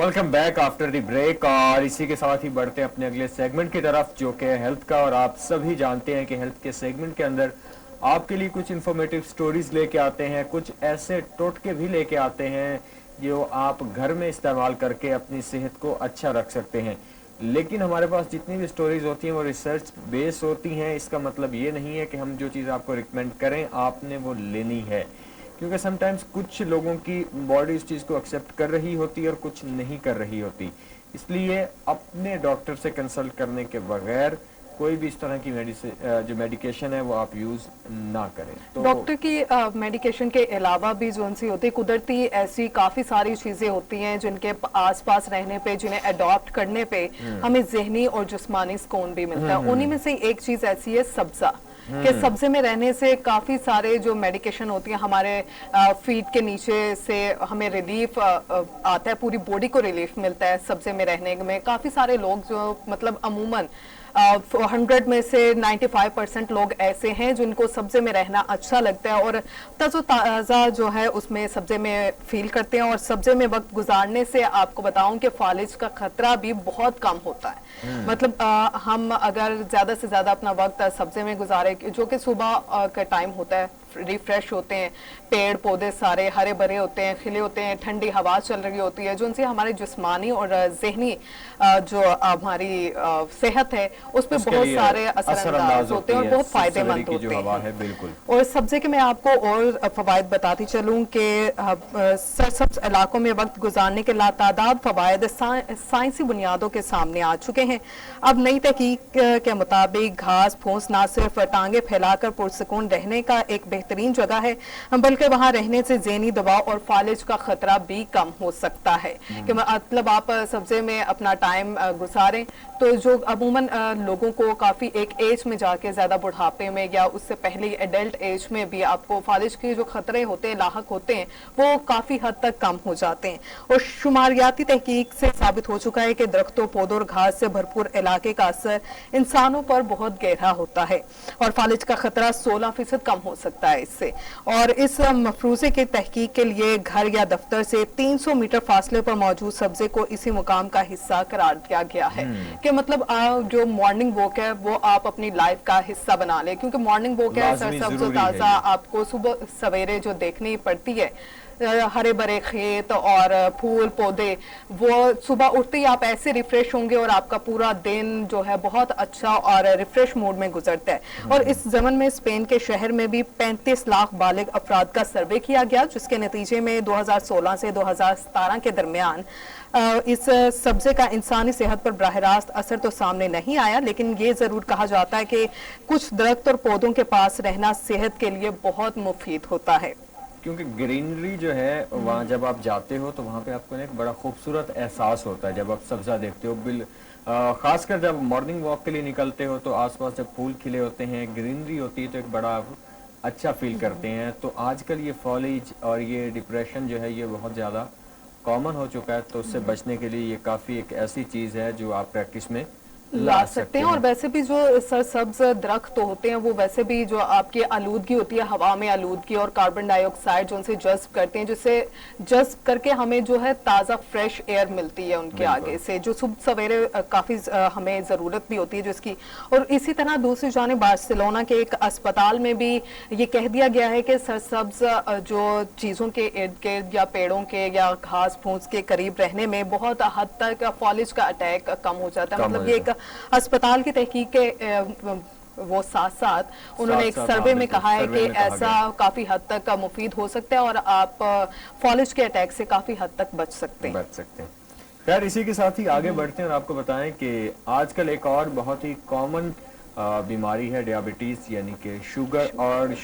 Welcome back after the break. और इसी के साथ ही बढ़ते हैं अपने अगले सेगमेंट की तरफ जो कि हेल्थ का। और आप सभी जानते हैं कि हेल्थ के सेगमेंट के अंदर आपके लिए कुछ इन्फॉर्मेटिव स्टोरीज लेके आते हैं, कुछ ऐसे टोटके भी लेके आते हैं जो आप घर में इस्तेमाल करके अपनी सेहत को अच्छा रख सकते हैं। लेकिन हमारे पास जितनी भी स्टोरीज होती हैं वो रिसर्च बेस होती हैं। इसका मतलब ये नहीं है कि हम जो चीज़ आपको रिकमेंड करें आपने वो लेनी है, क्योंकि समटाइम्स कुछ लोगों की बॉडी इस चीज़ को एक्सेप्ट कर रही होती है और कुछ नहीं कर रही होती। इसलिए अपने डॉक्टर से कंसल्ट करने के बगैर कोई भी इस तरह की जो मेडिकेशन है वो आप यूज़ ना करें। तो डॉक्टर की मेडिकेशन के अलावा भी जो उनसी होती है कुदरती ऐसी काफ़ी सारी चीज़ें होती हैं जिनके आसपास रहने पे, जिन्हें अडॉप्ट करने पे हमें जहनी और जिस्मानी सुकून भी मिलता है। उन्हीं में से एक चीज़ ऐसी है सब्ज़ा, कि सब्जे में रहने से काफ़ी सारे जो मेडिकेशन होती है हमारे फीट के नीचे से हमें रिलीफ आता है, पूरी बॉडी को रिलीफ मिलता है सब्जे में रहने में। काफ़ी सारे लोग जो मतलब अमूमन 100 में से 95% लोग ऐसे हैं जिनको सब्जे में रहना अच्छा लगता है और ताज़ा जो है उसमें सब्जे में फील करते हैं। और सब्जे में वक्त गुजारने से आपको बताऊं कि फालिज का खतरा भी बहुत कम होता है। मतलब हम अगर ज़्यादा से ज़्यादा अपना वक्त सब्जे में गुजारे, जो कि सुबह का टाइम होता है, रिफ्रेश होते हैं, पेड़ पौधे सारे हरे भरे होते हैं, खिले होते हैं, ठंडी हवा चल रही होती है, जो उनसे हमारे जिस्मानी और जहनी जो हमारी सेहत है उस पर बहुत सारे असरअंदाज होते हैं और बहुत फायदेमंद होते हैं। बिल्कुल। और सब्जे के मैं आपको और फवायद बताती चलूँ कि सरसब्ज इलाकों में वक्त गुजारने के लातादाद फवायद साइंसी बुनियादों के सामने आ चुके हैं। अब नई तहकीक के मुताबिक घास फूस ना सिर्फ टांगे फैलाकर पुरसकून रहने का एक बेहतरीन जगह है, बल्कि वहां रहने से ज़हनी दबाव और फालिज का खतरा भी कम हो सकता है। कि मतलब आप सब्जे में अपना टाइम गुजारें तो जो अमूमन लोगों को काफ़ी एक एज में जाके ज़्यादा बुढ़ापे में या उससे पहले एडल्ट एज में भी आपको फालिज के जो खतरे होते हैं लाहक होते हैं वो काफ़ी हद तक कम हो जाते हैं। और शुमारियाती तहकीक से साबित हो चुका है कि दरख्तों पौधों और घास से भरपूर इलाके का असर इंसानों पर बहुत गहरा होता है और फालिज का खतरा 16% कम हो सकता है इससे। और इस मफरूजे की तहकीक के लिए घर या दफ्तर से 300 मीटर फासले पर मौजूद सब्जे को इसी मुकाम का हिस्सा करार दिया गया है। कि मतलब जो मॉर्निंग वॉक है वो आप अपनी लाइफ का हिस्सा बना ले, क्योंकि मॉर्निंग वॉक है सरसब्ज ताज़ा आपको सुबह सवेरे जो देखनी पड़ती है, हरे भरे खेत और फूल पौधे, वो सुबह उठते ही आप ऐसे रिफ्रेश होंगे और आपका पूरा दिन जो है बहुत अच्छा और रिफ्रेश मूड में गुजरता है। और इस ज़मन में स्पेन के शहर में भी 35 लाख बालिग अफराद का सर्वे किया गया, जिसके नतीजे में 2016 से 2017 के दरमियान इस सब्जे का इंसानी सेहत पर बराह रास्त असर तो सामने नहीं आया, लेकिन ये ज़रूर कहा जाता है कि कुछ दरख्त और पौधों के पास रहना सेहत के लिए बहुत मुफीद होता है। क्योंकि ग्रीनरी जो है वहाँ जब आप जाते हो तो वहाँ पे आपको एक बड़ा खूबसूरत एहसास होता है जब आप सब्जा देखते हो। खासकर जब मॉर्निंग वॉक के लिए निकलते हो तो आसपास जब फूल खिले होते हैं, ग्रीनरी होती है, तो एक बड़ा अच्छा फील करते हैं। तो आजकल ये फॉलेज और ये डिप्रेशन जो है ये बहुत ज़्यादा कॉमन हो चुका है, तो उससे बचने के लिए ये काफ़ी एक ऐसी चीज़ है जो आप प्रैक्टिस में ला सकते हैं। और वैसे भी जो सरसब्ज दरख्त तो होते हैं वो वैसे भी जो आपकी आलूदगी होती है, हवा में आलूदगी और कार्बन डाइऑक्साइड जो उनसे जज्ब करते हैं, जिससे जज्ब करके हमें जो है ताज़ा फ्रेश एयर मिलती है उनके आगे से, जो सुबह सवेरे काफ़ी हमें ज़रूरत भी होती है जिसकी। और इसी तरह दूसरी जानिब बार्सिलोना के एक अस्पताल में भी ये कह दिया गया है कि सरसब्ज जो चीज़ों के इर्द गिर्द या पेड़ों के या घास फूस के करीब रहने में बहुत हद तक फॉलिज का अटैक कम हो जाता है। मतलब ये एक अस्पताल की तहकीक के वो साथ साथ उन्होंने एक सर्वे में कहा है कि ऐसा काफी हद तक मुफीद हो सकता है और आप फॉलिज के अटैक से काफी हद तक बच सकते हैं। खैर इसी के साथ ही आगे बढ़ते हैं और आपको बताएं कि आजकल एक और बहुत ही कॉमन बीमारी है डायबिटीज, यानी कि शुगर। और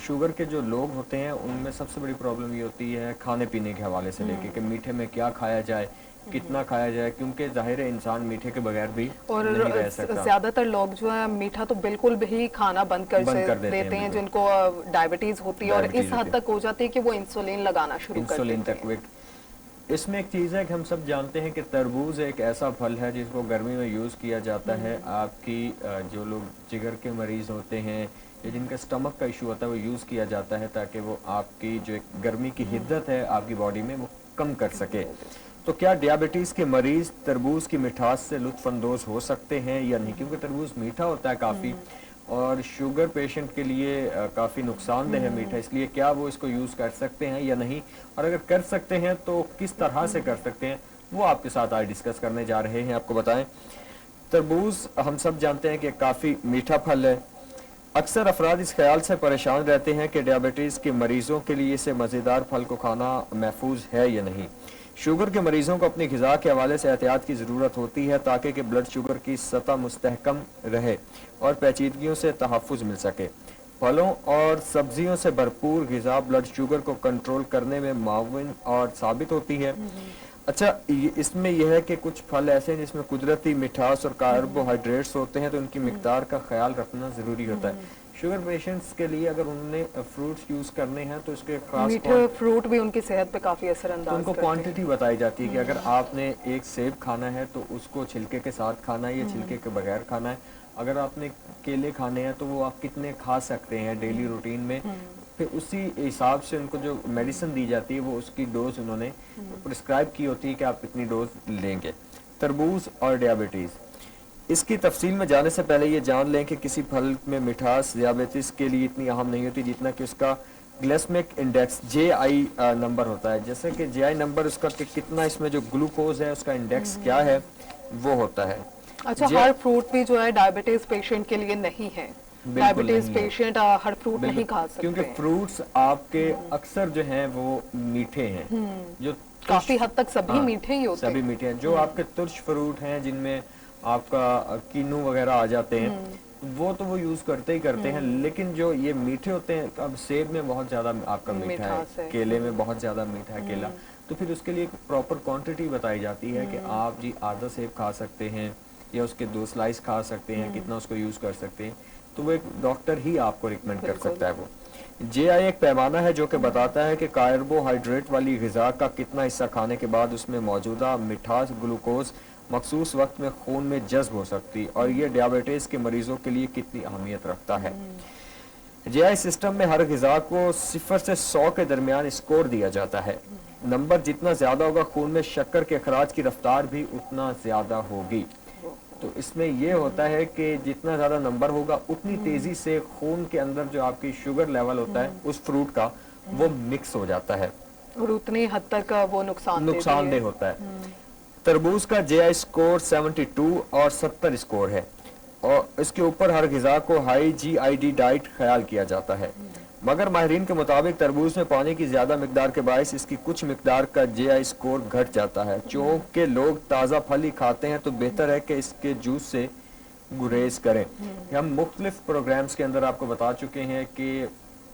शुगर के जो लोग होते हैं उनमें सबसे बड़ी प्रॉब्लम ये होती है खाने पीने के हवाले से लेके कि मीठे में क्या खाया जाए, कितना खाया जाए, क्योंकि जाहिर है इंसान मीठे के बगैर भी नहीं रह सकता। ज्यादातर लोग जो है मीठा तो बिल्कुल भी खाना बंद कर देते हैं जिनको डायबिटीज होती है, और इस हद तक हो जाती है कि वो इंसुलिन लगाना शुरू कर देते हैं। इसमें एक चीज़ है कि हम सब जानते हैं कि तरबूज एक ऐसा फल है जिसको गर्मी में यूज़ किया जाता है। आपकी जो लोग जिगर के मरीज़ होते हैं या जिनका स्टमक का इशू होता है वो यूज़ किया जाता है ताकि वो आपकी जो एक गर्मी की हिद्दत है आपकी बॉडी में वो कम कर सके। तो क्या डियाबिटीज़ के मरीज तरबूज की मिठास से लुत्फ अंदोज हो सकते हैं या नहीं, क्योंकि तरबूज मीठा होता है काफ़ी और शुगर पेशेंट के लिए काफ़ी नुकसानदेह है मीठा, इसलिए क्या वो इसको यूज़ कर सकते हैं या नहीं, और अगर कर सकते हैं तो किस तरह से कर सकते हैं, वो आपके साथ आज डिस्कस करने जा रहे हैं। आपको बताएं, तरबूज हम सब जानते हैं कि काफ़ी मीठा फल है। अक्सर अफराद इस ख्याल से परेशान रहते हैं कि डियाबिटीज़ के मरीजों के लिए इसे मज़ेदार फल को खाना महफूज है या नहीं। शुगर के मरीजों को अपनी ग़िज़ा के हवाले से एहतियात की ज़रूरत होती है ताकि कि ब्लड शुगर की सतह मुस्तहकम रहे और पेचीदगियों से तहफ़्फ़ुज़ मिल सके। फलों और सब्जियों से भरपूर ग़िज़ा ब्लड शुगर को कंट्रोल करने में माविन और साबित होती है। अच्छा, इसमें यह है कि कुछ फल ऐसे हैं जिसमें कुदरती मिठास और कार्बोहाइड्रेट्स होते हैं, तो उनकी मिकदार का ख्याल रखना ज़रूरी होता है। शुगर पेशेंट्स के लिए अगर उन्होंने फ्रूट्स यूज़ करने हैं तो इसके खास मीठे फ्रूट भी उनकी सेहत पे काफी असरअंदाज तो उनको करते हैं। क्वांटिटी बताई जाती है कि अगर आपने एक सेब खाना है तो उसको छिलके के साथ खाना है या छिलके के बगैर खाना है। अगर आपने केले खाने हैं तो वो आप कितने खा सकते हैं डेली रूटीन में, फिर उसी हिसाब से उनको जो मेडिसिन दी जाती है वो उसकी डोज उन्होंने प्रिस्क्राइब की होती है कि आप इतनी डोज लेंगे। तरबूज और डियाबिटीज़, इसकी तफसील में जाने से पहले ये जान लें कि किसी फल में मिठास डियाबिटीज़ के लिए इतनी अहम नहीं होती जितना कि उसका ग्लाइसेमिक इंडेक्स JI नंबर होता है। जैसे कि JI नंबर उसका कि कितना इसमें जो ग्लूकोज है उसका इंडेक्स क्या है वो होता है। अच्छा, हर फ्रूट भी जो है डायबिटीज पेशेंट के लिए नहीं है। डायबिटीज पेशेंट हर फ्रूट नहीं खा सकते। क्योंकि फ्रूट्स आपके अक्सर जो हैं वो मीठे हैं, जो काफी हद तक सभी हाँ, मीठे ही होते हैं। सभी मीठे हैं। जो आपके तुर्श फ्रूट हैं जिनमें आपका कीनू वगैरह आ जाते हैं वो तो वो यूज करते ही करते हैं, लेकिन जो ये मीठे होते हैं, अब सेब में बहुत ज्यादा आपका मीठा है, केले में बहुत ज्यादा मीठा है केला, तो फिर उसके लिए एक प्रॉपर क्वांटिटी बताई जाती है कि आप जी आधा सेब खा सकते हैं या उसके 2 स्लाइस खा सकते हैं, कितना उसको यूज कर सकते हैं, तो वो एक डॉक्टर ही आपको रिकमेंड कर सकता है। वो JI एक पैमाना है जो कि बताता है कि कार्बोहाइड्रेट वाली ग़िज़ा का कितना हिस्सा खाने के बाद उसमें मौजूदा मिठास ग्लूकोज मखसूस वक्त में खून में जज्ब हो सकती और ये डियाबिटीज़ के मरीजों के लिए कितनी अहमियत रखता है। JI सिस्टम में हर ग़िज़ा को 0 से 100 के दरमियान स्कोर दिया जाता है। नंबर जितना ज़्यादा होगा खून में शक्कर के अखराज की रफ्तार भी उतना ज़्यादा होगी। तो इसमें यह होता है कि जितना ज़्यादा नंबर होगा उतनी तेज़ी से खून के अंदर जो आपकी शुगर लेवल होता है उस फ्रूट का वो मिक्स हो जाता है और उतनी हद तक वो नुकसानदेह होता है। तरबूज का JI स्कोर 72 और 70 स्कोर है और इसके ऊपर हर ग़िज़ा को हाई GID डाइट ख्याल किया जाता है, मगर माहिरीन के मुताबिक तरबूज में पानी की ज़्यादा मिकदार के बायस इसकी कुछ मिकदार का JI स्कोर घट जाता है। चूँकि लोग ताज़ा फल ही खाते हैं तो बेहतर है कि इसके जूस से गुरेज करें। हम मुख्तलिफ प्रोग्राम्स के अंदर आपको बता चुके हैं कि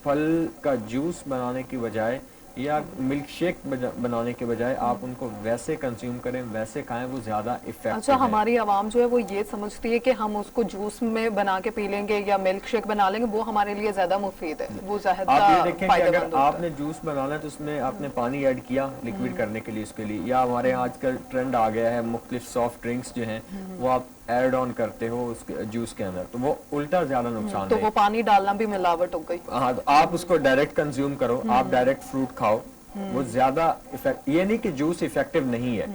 फल का जूस बनाने की बजाय या मिल्क शेक बनाने के बजाय आप उनको वैसे कंज्यूम करें, वैसे खाएं, वो ज़्यादा इफेक्टिव अच्छा, हमारी आवाम जो है वो ये समझती है कि हम उसको जूस में बना के पी लेंगे या मिल्क शेक बना लेंगे, वो हमारे लिए ज्यादा मुफीद है, वो ज़्यादा आप ये देखें कि अगर आपने जूस बनाना है तो उसमें आपने पानी ऐड किया लिक्विड करने के लिए उसके लिए, या हमारे यहाँ आजकल ट्रेंड आ गया है मुख्तलिफ सॉफ्ट ड्रिंक्स जो हैं वो आप ऐड ऑन करते हो उसके जूस के अंदर, तो वो उल्टा ज्यादा नुकसान तो वो पानी डालना भी मिलावट हो गई। हाँ, तो आप उसको डायरेक्ट कंज्यूम करो, आप डायरेक्ट फ्रूट खाओ, वो ज्यादा इफेक्ट, ये नहीं कि जूस इफेक्टिव नहीं है,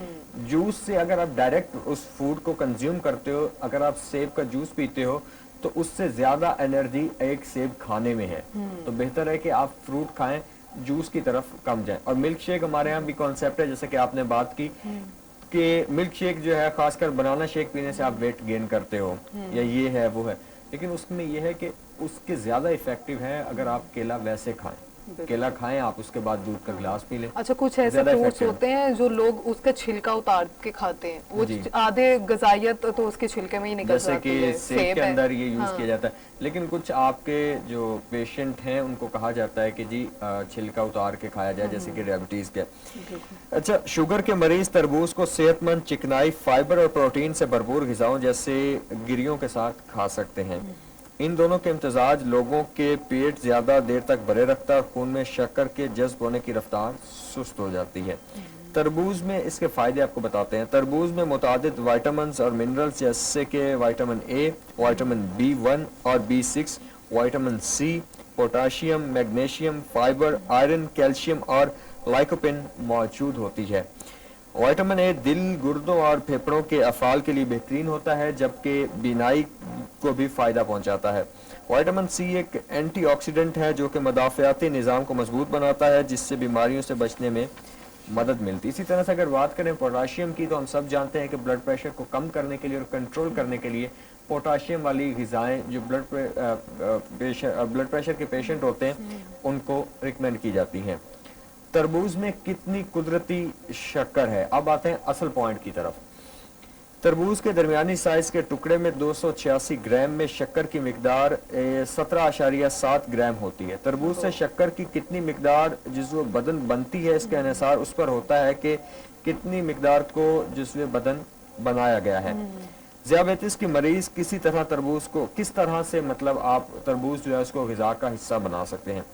जूस से अगर आप डायरेक्ट उस फूड को कंज्यूम करते हो, अगर आप सेब का जूस पीते हो तो उससे ज्यादा एनर्जी एक सेब खाने में है, तो बेहतर है कि आप फ्रूट खाएं, जूस की तरफ कम जाएं। और मिल्क शेक हमारे यहाँ भी कॉन्सेप्ट है, जैसे कि आपने बात की कि मिल्क शेक जो है खासकर बनाना शेक पीने से आप वेट गेन करते हो या ये है वो है, लेकिन उसमें ये है कि उसके ज्यादा इफेक्टिव है अगर आप केला वैसे खाएं, केला खाएं आप, उसके बाद दूध का गिलास पी लें। अच्छा, कुछ ऐसे फ्रूट्स होते हैं जो लोग उसका छिलका उतार के खाते हैं, वो आधे गजायत तो उसके छिलके में ही निकल जाती है, जैसे कि सेब के अंदर ये यूज किया जाता है, लेकिन कुछ आपके जो पेशेंट हैं उनको कहा जाता है कि जी छिलका उतार के खाया जाए, जैसे कि डायबिटीज के। अच्छा, शुगर के मरीज तरबूज को सेहतमंद चिकनाई, फाइबर और प्रोटीन से भरपूर ग़िज़ाओं जैसे गिरियों के साथ खा सकते हैं। इन दोनों के इम्तजाज लोगों के पेट ज्यादा देर तक भरे रखता है और खून में शक्कर के जज्ब होने की रफ्तार सुस्त हो जाती है। तरबूज में इसके फायदे आपको बताते हैं। तरबूज में मुतादिद वाइटामिन्स और मिनरल्स जैसे कि विटामिन A, विटामिन B1 और B6, vitamin C, potassium, magnesium, fibre, iron, calcium और लाइकोपिन मौजूद होती है। विटामिन ए दिल, गुर्दों और फेफड़ों के अफ़ाल के लिए बेहतरीन होता है, जबकि बीनाई को भी फ़ायदा पहुंचाता है। विटामिन सी एक एंटीऑक्सीडेंट है जो कि मदाफ़ियाती निज़ाम को मजबूत बनाता है, जिससे बीमारियों से बचने में मदद मिलती है। इसी तरह से अगर बात करें पोटाशियम की, तो हम सब जानते हैं कि ब्लड प्रेशर को कम करने के लिए और कंट्रोल करने के लिए पोटाशियम वाली ग़िज़ाएँ जो ब्लड प्रेशर के पेशेंट होते हैं उनको रिकमेंड की जाती हैं। तरबूज में कितनी कुदरती शक्कर है? अब आते हैं असल पॉइंट की तरफ। तरबूज के दरमियानी साइज के टुकड़े में 286 ग्राम में शक्कर की मिकदार 17.7 ग्राम होती है। तरबूज से शक्कर की कितनी मिकदार जुज़्व बदन बनती है, इसका इन्हिसार उस पर होता है कि कितनी मिकदार को जुज़्व बदन बनाया गया है। ज़ियाबेतिस के मरीज किस तरह से आप तरबूज जो है उसको ग़िज़ा का हिस्सा बना सकते हैं।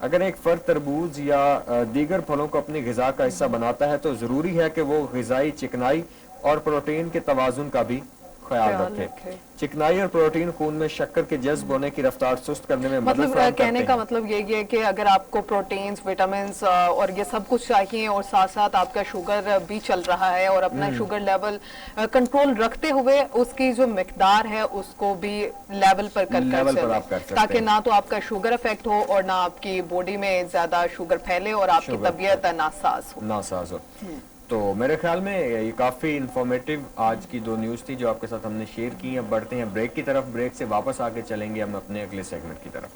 अगर एक फर्द तरबूज या दीगर फलों को अपनी ग़िज़ा का हिस्सा बनाता है तो ज़रूरी है कि वो ग़िज़ाई चिकनाई और प्रोटीन के तवाज़ुन का भी ख्याल रखें। चिकनाई और प्रोटीन खून में शक्कर के जज्ब होने की रफ्तार सुस्त करने में मदद फराहम करते हैं। कहने का मतलब ये है कि अगर आपको प्रोटीन्स, विटामिन्स और ये सब कुछ चाहिए और साथ साथ आपका शुगर भी चल रहा है और अपना शुगर लेवल कंट्रोल रखते हुए उसकी जो मिकदार है उसको भी लेवल पर कर चलें, ताकि ना तो आपका शुगर अफेक्ट हो और ना आपकी बॉडी में ज्यादा शुगर फैले और आपकी तबीयत नासाज हो। तो मेरे ख्याल में ये काफ़ी इंफॉर्मेटिव आज की 2 न्यूज़ थी जो आपके साथ हमने शेयर की हैं। अब बढ़ते हैं ब्रेक की तरफ। ब्रेक से वापस आके चलेंगे हम अपने अगले सेगमेंट की तरफ।